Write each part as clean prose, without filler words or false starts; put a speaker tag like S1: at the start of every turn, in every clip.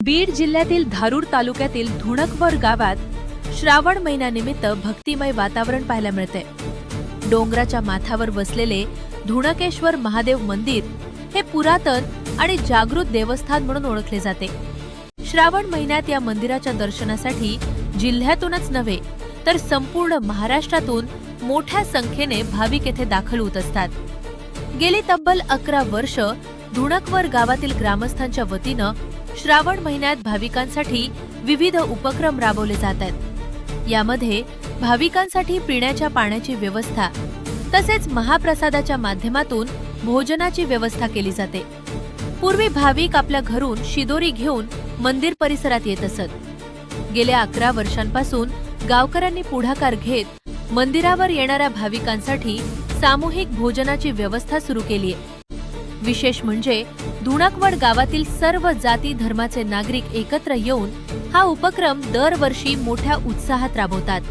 S1: बीड जिल्ह्यातील धारूर तालुक्यातील धुणकवड गावात श्रावण महिन्यानिमित्त भक्तिमय वातावरण पाहायला मिळते। डोंगराच्या माथावर वसलेले धुणकेश्वर महादेव मंदिर हे पुरातन आणि जागृत देवस्थान म्हणून ओळखले जाते। श्रावण महिन्यात या मंदिराच्या दर्शनासाठी जिल्ह्यातूनच नव्हे तर संपूर्ण महाराष्ट्रातून मोठ्या संख्येने भाविक येथे दाखल होत असतात। गेली तब्बल 11 वर्ष धुणकवड गावातील ग्रामस्थांच्या वतीनं श्रावण महिन्यात भाविकांसाठी विविध उपक्रम राबवले जात आहेत। यामध्ये भाविकांसाठी पिण्याच्या पाण्याची व्यवस्था तसेच महाप्रसादाच्या माध्यमातून भोजनाची व्यवस्था केली जाते। पूर्वी भाविक आपल्या घरून शिदोरी घेऊन मंदिर परिसरात येत असत। गेल्या 11 वर्षांपासून गावकऱ्यांनी पुढाकार घेत मंदिरावर येणाऱ्या भाविकांसाठी सामूहिक भोजनाची व्यवस्था सुरू केली आहे। विशेष म्हणजे धुणकवड गावातील सर्व जाती धर्माचे नागरिक एकत्र येऊन हा उपक्रम दरवर्षी मोठ्या उत्साहात राबवतात।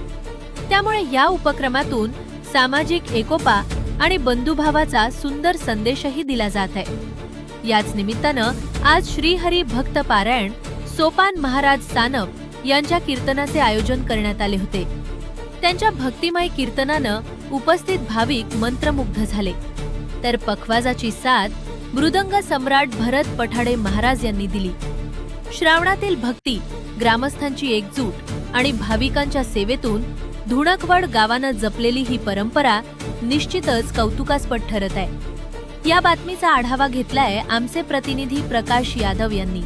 S1: त्यामुळे या उपक्रमातून सामाजिक एकोपा आणि बंधुभावाचा सुंदर संदेशही दिला जात आहे। याच निमित्तानं आज श्रीहरी भक्त पारायण सोपान महाराज सानप यांच्या कीर्तनाचे आयोजन करण्यात आले होते। त्यांच्या भक्तिमय कीर्तनानं उपस्थित भाविक मंत्रमुग्ध झाले, तर पखवाजाची साथ मृदंग सम्राट भरत पठाडे महाराज यांनी दिली। श्रावणातील भक्ती, ग्रामस्थांची एकजूट आणि भाविकांच्या सेवेतून धुणकवड गावानं जपलेली ही परंपरा निश्चितच कौतुकास्पद ठरत आहे। या बातमीचा आढावा घेतलाय आमचे प्रतिनिधी प्रकाश यादव यांनी।